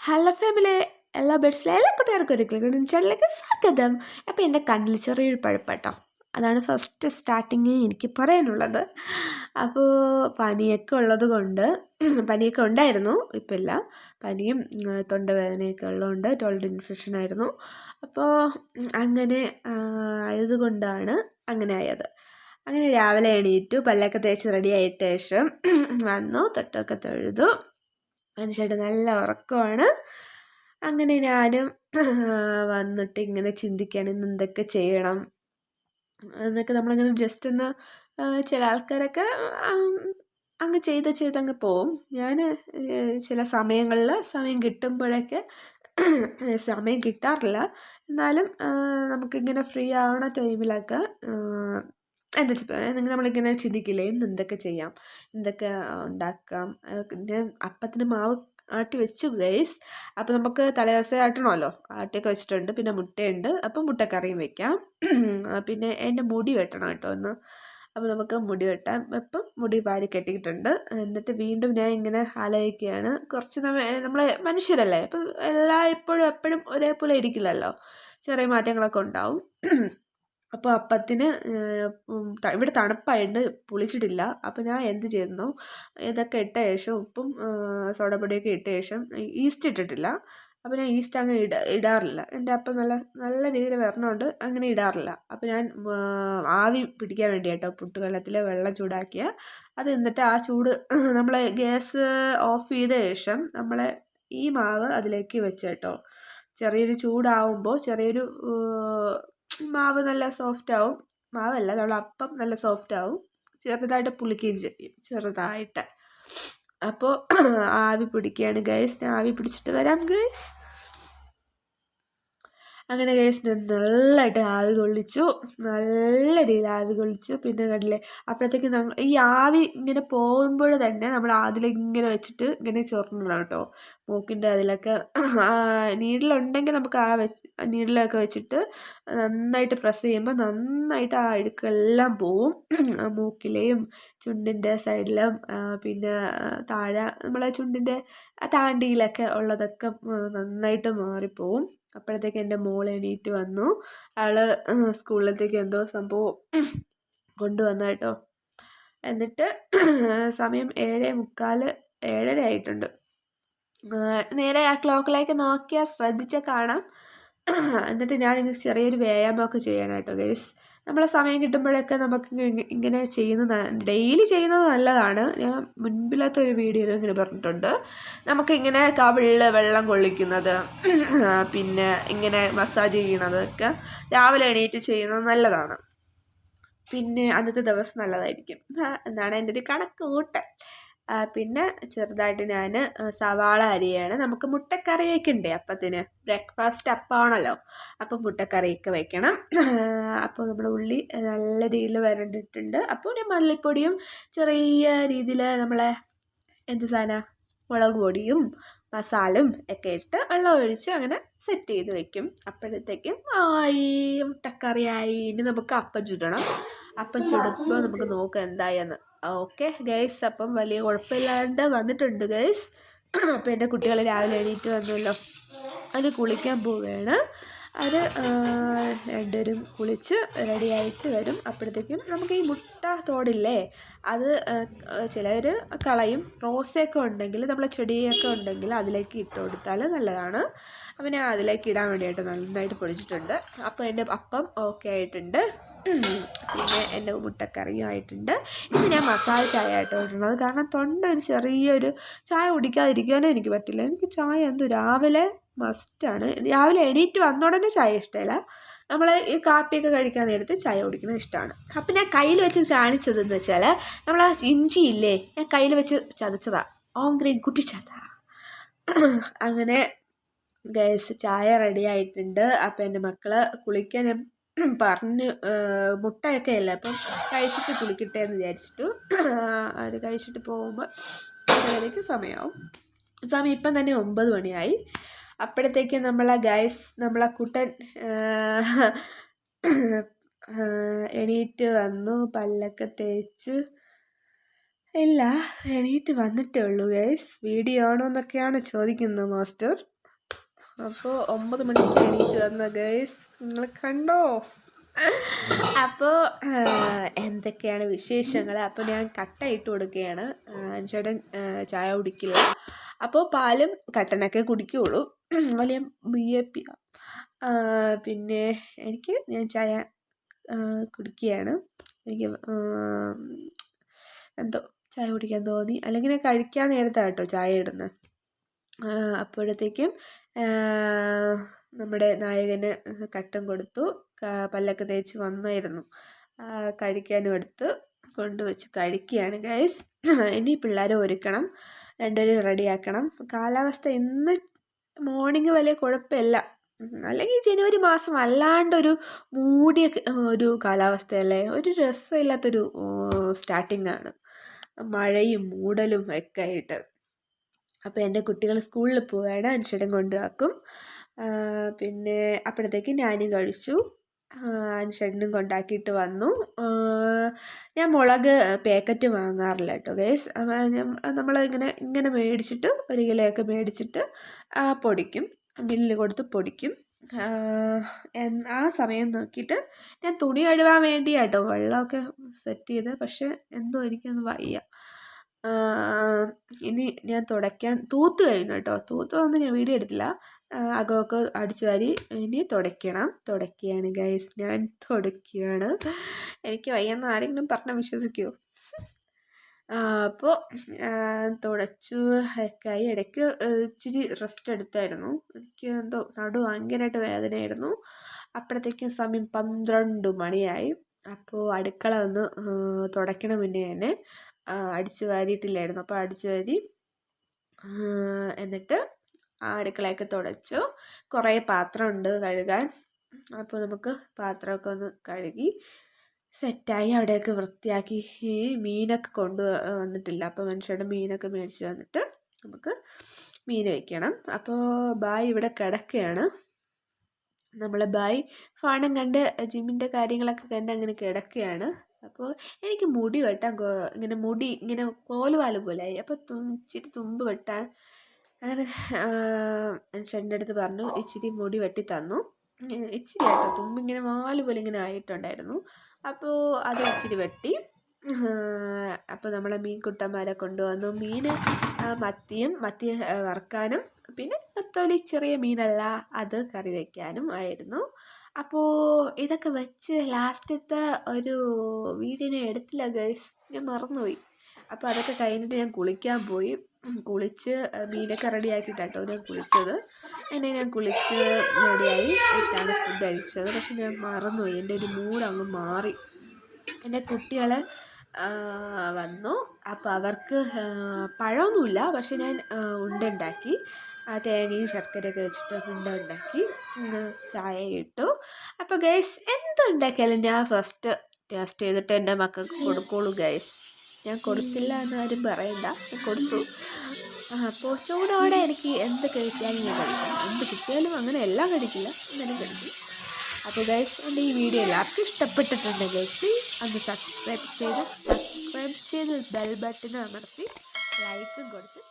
Hello family, എല്ലാ ബെഡ്സിലെ എല്ലാ കൂട്ടുകാർക്കും ഒരിക്കലും ചാനലിലേക്ക് സ്വാഗതം. അപ്പോൾ എൻ്റെ കണ്ണിൽ ചെറിയൊരു പഴുപ്പാട്ടോ, അതാണ് ഫസ്റ്റ് സ്റ്റാർട്ടിങ് എനിക്ക് പറയാനുള്ളത്. അപ്പോൾ പനിയൊക്കെ ഉള്ളത് കൊണ്ട് പനിയൊക്കെ ഉണ്ടായിരുന്നു, ഇപ്പം ഇല്ല. പനിയും തൊണ്ടവേദനയൊക്കെ ഉള്ളതുകൊണ്ട് ടോയ്ലറ്റ് ഇൻഫെക്ഷൻ ആയിരുന്നു. അപ്പോൾ അങ്ങനെ ആയതുകൊണ്ടാണ് അങ്ങനെ ആയത്. അങ്ങനെ രാവിലെ എണീറ്റു, പല്ലൊക്കെ തേച്ച് റെഡി ആയിട്ട് ശേഷം വന്നു, തൊട്ടൊക്കെ തൊഴുതു. മനുഷ്യരുടെ നല്ല ഉറക്കമാണ്. അങ്ങനെ ഞാനും വന്നിട്ട് ഇങ്ങനെ ചിന്തിക്കുകയാണ് ഇന്ന് എന്തൊക്കെ ചെയ്യണം എന്നൊക്കെ. നമ്മളിങ്ങനെ ജസ്റ്റ് ഒന്ന് ചില ആൾക്കാരൊക്കെ അങ്ങ് ചെയ്തങ്ങ് പോവും. ഞാൻ ചില സമയങ്ങളിൽ സമയം കിട്ടുമ്പോഴൊക്കെ സമയം കിട്ടാറില്ല. എന്നാലും നമുക്കിങ്ങനെ ഫ്രീ ആവണ ടൈമിലൊക്കെ നമ്മളിങ്ങനെ ചിന്തിക്കില്ലേ ഇന്ന് എന്തൊക്കെ ചെയ്യാം, എന്തൊക്കെ ഉണ്ടാക്കാം. പിന്നെ അപ്പത്തിന് മാവ് ആട്ടി വെച്ചു ഗൈസ്. അപ്പോൾ നമുക്ക് തലേദിവസം ആട്ടണമല്ലോ, ആട്ടിയൊക്കെ വെച്ചിട്ടുണ്ട്. പിന്നെ മുട്ടയുണ്ട്, അപ്പം മുട്ടക്കറിയും വെക്കാം. പിന്നെ എൻ്റെ മുടി വെട്ടണം കേട്ടോ ഒന്ന്. അപ്പോൾ നമുക്ക് മുടി വെട്ടാം. ഇപ്പം മുടി വാരി കെട്ടിയിട്ടുണ്ട്. എന്നിട്ട് വീണ്ടും ഞാൻ ഇങ്ങനെ ആലോചിക്കുകയാണ്, കുറച്ച് നമ്മൾ മനുഷ്യരല്ലേ, അപ്പം എപ്പോഴും ഒരേപോലെ ഇരിക്കില്ലല്ലോ, ചെറിയ മാറ്റങ്ങളൊക്കെ ഉണ്ടാവും. അപ്പോൾ അപ്പത്തിന് ഇവിടെ തണുപ്പായിട്ട് പുളിച്ചിട്ടില്ല. അപ്പോൾ ഞാൻ എന്ത് ചെയ്യുന്നു, ഇതൊക്കെ ഇട്ട ശേഷം ഉപ്പും സോഡാപ്പൊടിയൊക്കെ ഇട്ട ശേഷം ഈസ്റ്റ് ഇട്ടിട്ടില്ല. അപ്പോൾ ഞാൻ ഈസ്റ്റ് അങ്ങ് ഇടാറില്ല. എൻ്റെ അപ്പം നല്ല രീതിയിൽ വരണമുണ്ട്, അങ്ങനെ ഇടാറില്ല. അപ്പോൾ ഞാൻ ആവി പിടിക്കാൻ വേണ്ടി കേട്ടോ പുട്ടുകലത്തിൽ വെള്ളം ചൂടാക്കിയ അത്, എന്നിട്ട് ആ ചൂട് നമ്മൾ ഗ്യാസ് ഓഫ് ചെയ്ത ശേഷം നമ്മൾ ഈ മാവ് അതിലേക്ക് വെച്ച് കേട്ടോ. ചെറിയൊരു ചൂടാവുമ്പോൾ ചെറിയൊരു മാവ് നല്ല സോഫ്റ്റ് ആവും. മാവല്ല, നമ്മൾ അപ്പം നല്ല സോഫ്റ്റ് ആവും. ചെറുതായിട്ട് പുളിക്കുകയും ചെയ്യും, ചെറുതായിട്ട്. അപ്പോൾ ആവി പിടിക്കുകയാണ് ഗൈസ്. ഞാൻ ആവി പിടിച്ചിട്ട് വരാം ഗൈസ്. അങ്ങനെ ഗൈസ് ഞാൻ നല്ലതായിട്ട് ആവി കൊള്ളിച്ചു, നല്ല രീതിയിൽ ആവി കൊള്ളിച്ചു. പിന്നെ കണ്ടില്ലേ, അപ്പോഴത്തേക്ക് ഈ ആവി ഇങ്ങനെ പോകുമ്പോൾ തന്നെ നമ്മൾ അതിലിങ്ങനെ വെച്ചിട്ട് ഇങ്ങനെ ചൊറണം കേട്ടോ. മൂക്കിൻ്റെ അതിലൊക്കെ നീഡിലുണ്ടെങ്കിൽ നമുക്ക് നീഡിലൊക്കെ വെച്ചിട്ട് നന്നായിട്ട് പ്രസ് ചെയ്യുമ്പോൾ നന്നായിട്ട് ആ അഴുക്കെല്ലാം പോവും. മൂക്കിലെയും ചുണ്ടിൻ്റെ സൈഡിലും പിന്നെ താഴെ നമ്മളെ ചുണ്ടിൻ്റെ താണ്ടിയിലൊക്കെ ഉള്ളതൊക്കെ നന്നായിട്ട് മാറിപ്പോവും. അപ്പോഴത്തേക്ക് എൻ്റെ മോൾ എണീറ്റ് വന്നു. അവൾ സ്കൂളിലത്തേക്ക് എന്തോ സംഭവം കൊണ്ടുവന്ന കേട്ടോ. എന്നിട്ട് സമയം 7:45 7:30 ആയിട്ടുണ്ട്. നേരെ ആ ക്ലോക്കിലേക്ക് നോക്കിയാൽ ശ്രദ്ധിച്ചാൽ കാണാം. എന്നിട്ട് ഞാനിങ്ങനെ ചെറിയൊരു വ്യായാമമൊക്കെ ചെയ്യണം കേട്ടോ ഗൈസ്. നമ്മളെ സമയം കിട്ടുമ്പോഴൊക്കെ നമുക്ക് ഇങ്ങനെ ചെയ്യുന്നത്, ഡെയിലി ചെയ്യുന്നത് നല്ലതാണ്. ഞാൻ മുൻപിലത്തെ ഒരു വീഡിയോയിൽ ഇങ്ങനെ പറഞ്ഞിട്ടുണ്ട്, നമുക്കിങ്ങനെ കവിളിൽ വെള്ളം കൊള്ളിക്കുന്നത് പിന്നെ ഇങ്ങനെ മസാജ് ചെയ്യണതൊക്കെ രാവിലെ എണീറ്റ് ചെയ്യുന്നത് നല്ലതാണ്. പിന്നെ അന്നത്തെ ദിവസം നല്ലതായിരിക്കും എന്നാണ് എൻ്റെ ഒരു കണക്ക് കൂട്ടൽ. പിന്നെ ചെറുതായിട്ട് ഞാൻ സവാള അരിയാണ്. നമുക്ക് മുട്ടക്കറിയൊക്കെ ഉണ്ട് അപ്പത്തിന്, ബ്രേക്ക്ഫാസ്റ്റ് അപ്പമാണല്ലോ, അപ്പം മുട്ടക്കറിയൊക്കെ വെക്കണം. അപ്പോൾ നമ്മുടെ ഉള്ളി നല്ല രീതിയിൽ വരണ്ടിട്ടുണ്ട്. അപ്പോൾ ഞാൻ മല്ലിപ്പൊടിയും ചെറിയ രീതിയിൽ നമ്മളെ എന്ത് സാധനം മുളക് പൊടിയും മസാലയും ഒക്കെ ഇട്ട് വെള്ളം ഒഴിച്ച് അങ്ങനെ സെറ്റ് ചെയ്ത് വെക്കും. അപ്പോഴത്തേക്കും ആയി മുട്ടക്കറിയായി. ഇനി നമുക്ക് അപ്പം ചുടണം. അപ്പം ചുടുമ്പോൾ നമുക്ക് നോക്കാം എന്തായെന്ന്. ഓക്കെ ഗൈസ്, അപ്പം വലിയ കുഴപ്പമില്ലാണ്ട് വന്നിട്ടുണ്ട് ഗൈസ്. അപ്പോൾ എൻ്റെ കുട്ടികൾ രാവിലെ എണീറ്റ് വന്നല്ലോ, അത് കുളിക്കാൻ പോവുകയാണ്. അത് രണ്ടുപേരും കുളിച്ച് റെഡിയായിട്ട് വരും. അപ്പോഴത്തേക്കും നമുക്ക് ഈ മുട്ട തോടില്ലേ, അത് ചിലർ കളയും. റോസയൊക്കെ ഉണ്ടെങ്കിൽ, നമ്മളെ ചെടിയൊക്കെ ഉണ്ടെങ്കിൽ അതിലേക്ക് ഇട്ട് കൊടുത്താൽ നല്ലതാണ്. അപ്പം ഞാൻ അതിലേക്ക് ഇടാൻ വേണ്ടിയിട്ട് നന്നായിട്ട് പൊടിച്ചിട്ടുണ്ട്. അപ്പോൾ എൻ്റെ അപ്പം ഓക്കെ ആയിട്ടുണ്ട്. പിന്നെ എൻ്റെ മുട്ടക്കറിയും ആയിട്ടുണ്ട്. ഇനി ഞാൻ മസാല ചായ ആയിട്ട് ഇടുന്നത്, കാരണം തൊണ്ട ഒരു ചെറിയൊരു ചായ കുടിക്കാതിരിക്കാനോ എനിക്ക് പറ്റില്ല. എനിക്ക് ചായ രാവിലെ മസ്റ്റാണ്. രാവിലെ എണീറ്റ് വന്ന ഉടനെ ചായ ഇഷ്ടമല്ല. നമ്മൾ ഈ കാപ്പിയൊക്കെ കഴിക്കാൻ നേരത്ത് ചായ കുടിക്കുന്നത് ഇഷ്ടമാണ്. അപ്പം ഞാൻ കയ്യിൽ വെച്ച് കാണിച്ചതെന്ന് വെച്ചാൽ, നമ്മൾ ആ ഇഞ്ചി ഇല്ലേ, ഞാൻ കയ്യിൽ വെച്ച് ചതച്ചതാണ്, ഓൺ ഗ്രീൻ കുട്ടിച്ചതാ. അങ്ങനെ ഗൈസ് ചായ റെഡി ആയിട്ടുണ്ട്. അപ്പം എൻ്റെ മക്കള് കുളിക്കാൻ പറഞ്ഞ് മുട്ടയൊക്കെ അല്ലേ, അപ്പം കഴിച്ചിട്ട് കുളിക്കട്ടെ എന്ന് വിചാരിച്ചിട്ടു. അത് കഴിച്ചിട്ട് പോകുമ്പോൾ അതിലേക്ക് സമയമാവും. സമയം ഇപ്പം തന്നെ 9 മണിയായി. അപ്പോഴത്തേക്ക് നമ്മളെ കുട്ടൻ എണീറ്റ് വന്നു, പല്ലൊക്കെ തേച്ച് ഇല്ല, എണീറ്റ് വന്നിട്ടേ ഉള്ളൂ ഗൈസ്. വീഡിയോ ആണോ എന്നൊക്കെയാണ് ചോദിക്കുന്നത് മാസ്റ്റർ. അപ്പോൾ 9 മണിക്ക് എണീറ്റ് വന്ന ഗൈസ്, നിങ്ങൾ കണ്ടോ? അപ്പോൾ എന്തൊക്കെയാണ് വിശേഷങ്ങൾ? അപ്പോൾ ഞാൻ കട്ട ഇട്ട് കൊടുക്കുകയാണ്. ചേട്ടൻ ചായ കുടിക്കില്ല, അപ്പോൾ പാലും കട്ടനൊക്കെ കുടിക്കുകയുള്ളൂ. വലിയ VIP. പിന്നെ ഞാൻ ചായ കുടിക്കുകയാണ്. എനിക്ക് എന്തോ ചായ കുടിക്കാൻ തോന്നി, അല്ലെങ്കിൽ ഞാൻ കഴിക്കാൻ നേരത്താണ് കേട്ടോ ചായ ഇടുന്നത്. അപ്പോഴത്തേക്കും നമ്മുടെ നായകന് കട്ടൻ കൊടുത്തു, പല്ലൊക്കെ തേച്ച് വന്നായിരുന്നു, കഴിക്കാനും എടുത്ത് കൊണ്ടുവച്ച് കഴിക്കുകയാണ് ഗൈസ്. ഇനി പിള്ളേരെ ഒരുക്കണം, രണ്ടുപേരും റെഡിയാക്കണം. കാലാവസ്ഥ ഇന്ന് മോർണിംഗ് വലിയ കുഴപ്പമില്ല, അല്ലെങ്കിൽ ജനുവരി മാസം അല്ലാണ്ടൊരു മൂടിയ ഒരു കാലാവസ്ഥയല്ലേ, ഒരു രസമില്ലാത്തൊരു സ്റ്റാർട്ടിംഗ് ആണ്, മഴയും മൂടലും ഒക്കെ ആയിട്ട്. അപ്പോൾ എൻ്റെ കുട്ടികൾ സ്കൂളിൽ പോവുകയാണ്, അനുഷേടൻ കൊണ്ടാക്കും. പിന്നെ അപ്പോഴത്തേക്ക് ഞാനും കഴിച്ചു, അനുഷേടനും കൊണ്ടാക്കിയിട്ട് വന്നു. ഞാൻ മുളക് പാക്കറ്റ് വാങ്ങാറില്ല കേട്ടോ ഗൈസ്. നമ്മളിങ്ങനെ മേടിച്ചിട്ട് 1 കിലോയൊക്കെ മേടിച്ചിട്ട് പൊടിക്കും, മില്ലിൽ കൊടുത്ത് പൊടിക്കും. ആ സമയം നോക്കിയിട്ട് ഞാൻ തുണി കഴുകാൻ വേണ്ടിയാട്ടോ വെള്ളമൊക്കെ സെറ്റ് ചെയ്ത്, പക്ഷെ എന്തോ എനിക്കൊന്ന് വയ്യ. ഇനി ഞാൻ തൂത്ത് കഴിഞ്ഞു കേട്ടോ. തൂത്തൊന്നും ഞാൻ വീഡിയോ എടുത്തില്ല, അകമൊക്കെ അടിച്ചു വാരി ഇനി തുടയ്ക്കുകയാണ് ഗൈസ്. ഞാൻ തുടയ്ക്കുകയാണ്, എനിക്ക് വയ്യെന്ന് ആരെങ്കിലും പറഞ്ഞാൽ വിശ്വസിക്കുമോ? അപ്പോൾ തുടച്ചു ഒക്കെ ആയി. ഇടയ്ക്ക് ഇച്ചിരി റെസ്റ്റ് എടുത്തായിരുന്നു, എനിക്ക് എന്തോ നടു ഭയങ്കരമായിട്ട് വേദനയായിരുന്നു. അപ്പോഴത്തേക്കും സമയം 12 മണിയായി. അപ്പോൾ അടുക്കള ഒന്ന് തുടയ്ക്കണം, മുന്നേ തന്നെ അടിച്ചു വാരിയിട്ടില്ലായിരുന്നു, അപ്പോൾ അടിച്ചു വാരി എന്നിട്ട് അടുക്കളയൊക്കെ തുടച്ചു. കുറേ പാത്രമുണ്ട് കഴുകാൻ, അപ്പോൾ നമുക്ക് പാത്രമൊക്കെ ഒന്ന് കഴുകി സെറ്റായി അവിടെയൊക്കെ വൃത്തിയാക്കി. മീനൊക്കെ വന്നിട്ടില്ല, അപ്പോൾ മനുഷ്യരുടെ മീനൊക്കെ മേടിച്ച് വന്നിട്ട് നമുക്ക് മീൻ വയ്ക്കണം. അപ്പോൾ ബായ് ഇവിടെ കിടക്കുകയാണ്. നമ്മൾ ബായ് ഫോണും കണ്ട് ജിമ്മിൻ്റെ കാര്യങ്ങളൊക്കെ കണ്ട് അങ്ങനെ കിടക്കുകയാണ്. അപ്പോൾ എനിക്ക് മുടി വെട്ടാൻ മുടി ഇങ്ങനെ കോലുവാല് പോലെയായി, അപ്പോൾ ഇച്ചിരി തുമ്പ് വെട്ടാൻ അങ്ങനെ മനുഷ്യൻ്റെ അടുത്ത് പറഞ്ഞു, ഇച്ചിരി മുടി വെട്ടി തന്നു. ഇച്ചിരി ആട്ടോ, തുമ്പിങ്ങനെ വാല് പോലെ ഇങ്ങനെ ആയിട്ടുണ്ടായിരുന്നു, അപ്പോൾ അത് ഇച്ചിരി വെട്ടി. അപ്പോൾ നമ്മളെ മീൻകുട്ടന്മാരെ കൊണ്ടുവന്നു. മത്തി വറുക്കാനും പിന്നെ നത്തോലി ചെറിയ മീനല്ല, അത് കറി വയ്ക്കാനും ആയിരുന്നു. അപ്പോൾ ഇതൊക്കെ വെച്ച് ലാസ്റ്റത്തെ ഒരു വീഡിയോ എടുത്തില്ല ഗൈസ്, ഞാൻ മറന്നുപോയി. അപ്പോൾ അതൊക്കെ കഴിഞ്ഞിട്ട് ഞാൻ കുളിക്കാൻ പോയി. കുളിച്ച് മീനൊക്കെ റെഡിയാക്കിയിട്ടാട്ടോ ഞാൻ കുളിച്ചത്. ഞാൻ കുളിച്ച് റെഡിയായി ഇട്ടാണ് ഫുഡ് കഴിച്ചത്. പക്ഷെ ഞാൻ മറന്നുപോയി, എൻ്റെ ഒരു മൂഡ് അങ്ങ് മാറി. എൻ്റെ കുട്ടികൾ വന്നു, അപ്പോൾ അവർക്ക് പഴമൊന്നുമില്ല, പക്ഷെ ഞാൻ ഉണ്ടാക്കി, തേങ്ങയും ശർക്കരയൊക്കെ വെച്ചിട്ട് ഉണ്ടാക്കി, ചായ ഇട്ടു. അപ്പോൾ ഗൈസ് എന്തുണ്ടാക്കിയാലും ഞാൻ ഫസ്റ്റ് ടേസ്റ്റ് ചെയ്തിട്ട് എൻ്റെ മക്കൾക്ക് കൊടുക്കുള്ളൂ ഗൈസ്. ഞാൻ കൊടുക്കില്ല എന്നാരും പറയണ്ട, ഞാൻ കൊടുത്തു. അപ്പോൾ ചൂടോടെ എനിക്ക് എന്ത് കഴിക്കാനും ഞാൻ കഴിക്കണം, എന്ത് കിട്ടിയാലും അങ്ങനെ എല്ലാം കഴിക്കില്ല, എന്നാലും കഴിക്കും. അപ്പോൾ ഗൈസ് എൻ്റെ ഈ വീഡിയോ എല്ലാവർക്കും ഇഷ്ടപ്പെട്ടിട്ടുണ്ടെങ്കിൽ പ്ലീസ് ഒന്ന് സബ്സ്ക്രൈബ് ചെയ്ത് ബെൽ ബട്ടൺ അമർത്തി ലൈക്കും കൊടുത്ത്